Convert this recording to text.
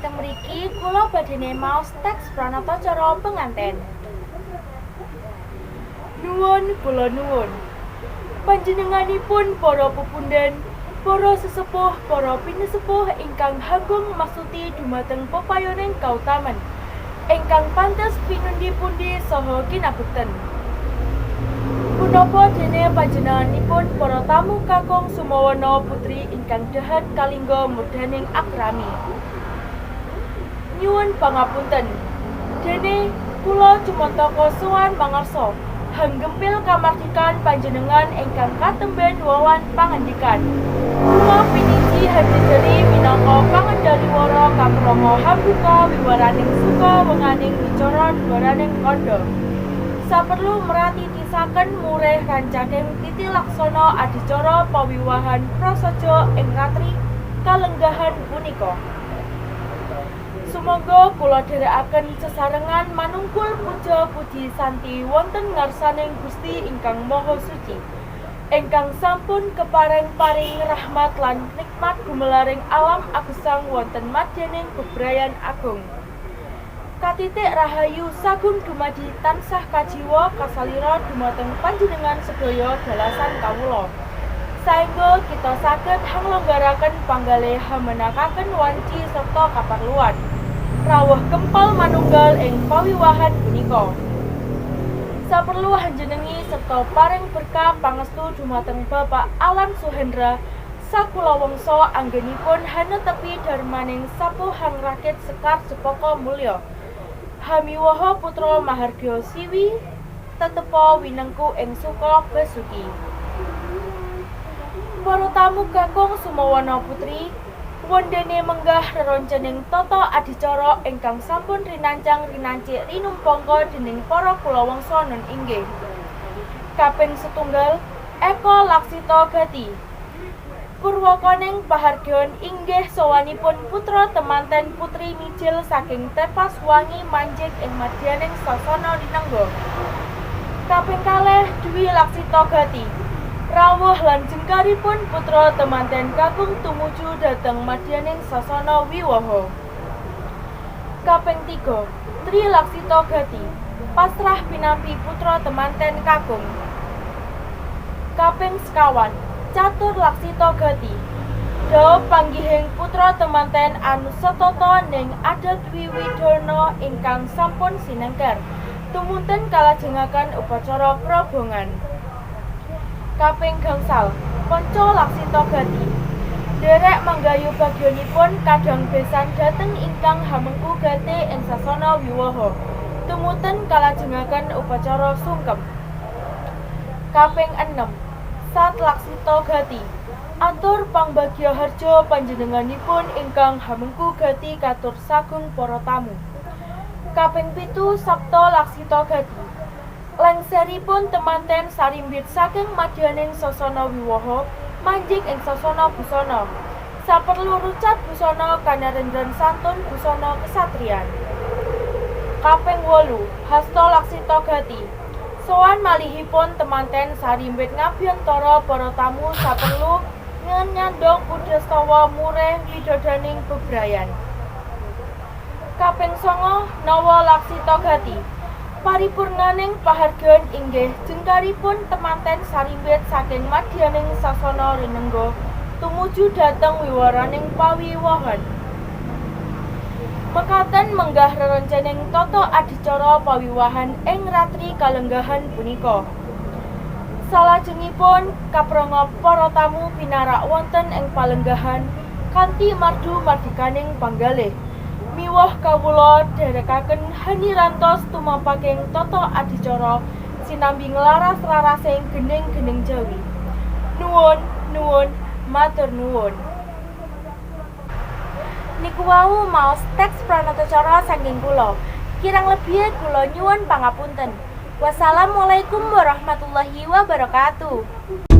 Teng mriki kula badhe maos teks pranatacara penganten. Nuwun kula nuwun. Panjenenganipun para pepundhen, para sesepuh, para pinesepuh ingkang hagung maksuti dumateng pepayoning kautaman, ingkang pantes pinundi-pundi saha kinabekten. Punapa dene panjenenganipun para tamu kakung sumawana putri ingkang dahat kalingga murdaning akrami. Nyuwun pangapunten. Dene kula cumantaka sowan mangarsa hanggempil kamardikan panjenengan ingkang katemben wawan pangandikan. Kula piniji hajejeri minangka pangendaliwara kaprama hambuka wiwaraning suka wenganing wicara dwaraning kandha. Saperlu merati tisaken murih rancaking titi laksana adicara pawiwahan prasaja ing ratri kalenggahan punika. Sumangga kula dherekaken sesarengan manungkul puja puji santi wonten ngarsaning Gusti ingkang Maha Suci, ingkang sampun kepareng-paring rahmat lan nikmat gumelaring alam agesang wonten madyaning bebrayan agung. Katitik rahayu sagung dumadi tansah kajiwa kasalira dumateng panjenengan sedaya dalasan kawula. Saengga kita saged hanglonggaraken panggalih hamenakaken wanci serta kaparluan rawuh kempal manunggal ing pawiwahan punika. Saperlu hanjenengi serta paring berkah pangestu dumateng Bapak Alam Suhendra sakulawangsa anggenipun hanetepi darmaning sapuh hang rakit sekar sepaka mulya. Hamiwaha putra mahargya siwi tetepa winengku ing suka besuki. Para tamu kakung sumawana putri, wondene menggah reroncening tata adicara ingkang sampun rinancang rinancik rinumpangka dening para kulawangsa nun inggih. Kaping setunggal Eko Laksita Gati. Purwakaning pahargyan inggih sawanipun putra temanten putri mijil saking Tepas Wangi manjing ing madyaning sasana rinengga. Kaping kalih Dwi Laksita Gati. Rawuh lan jengkaripun putra temanten kakung tumuju dhateng madyaning sasana wiwaha. Kaping 3 Tri Laksita Gati. Pasrah pinampi putra temanten kakung. Kaping sekawan Catur Laksita Gati. Dawa panggihing putra temanten anu setata ning adat Wiwidana ingkang sampun sinengker tumunten kalajengaken upacara prabongan. Kaping gangsal Panca Laksita Gati. Derek manggayu bagyanipun kadang besan dhateng ingkang hamengku gati ing sasana wiwaha tumunten kalajengaken upacara sungkem. Kaping 6 Sat Laksita Gati. Atur pangbagya harja panjenenganipun ingkang hamengku gati katur sagung para tamu. Kaping 7 Sabta Laksita Gati. Lengseripun temanten sarimbit saking madyaning sasana wiwaha manjing ing sasana busana. Saperlu rucat busana kanarendran santun busana kesatrian. Kaping 8 Hasta Laksita Gati. Sowan malihipun temanten sarimbit ngabiyantara para tamu saperlu nyandhong pudastawa murih widadaning bebrayan. Kaping 9 Nawa Laksita Gati. Paripurnaning pahargyan inggih jengkaripun temanten sarimbit saking madyaning sasana rinengga tumuju dhateng wiwaraning pawiwahan. Mekaten menggah rerencening tata adicara pawiwahan ing ratri kalenggahan punika. Salajengipun kapranga para tamu pinarak wonten ing palenggahan kanthi mardu mardikaning panggalih. Miwah kawula dherekaken hanirantos tumapaking tata adicara sinambi nglaras-larasing gening-gening Jawi. Nuwun, nuwun, matur nuwun. Niku wau maos teks pranatacara saking kula. Kirang lebih kula nyuwun pangapunten. Wassalamualaikum warahmatullahi wabarakatuh.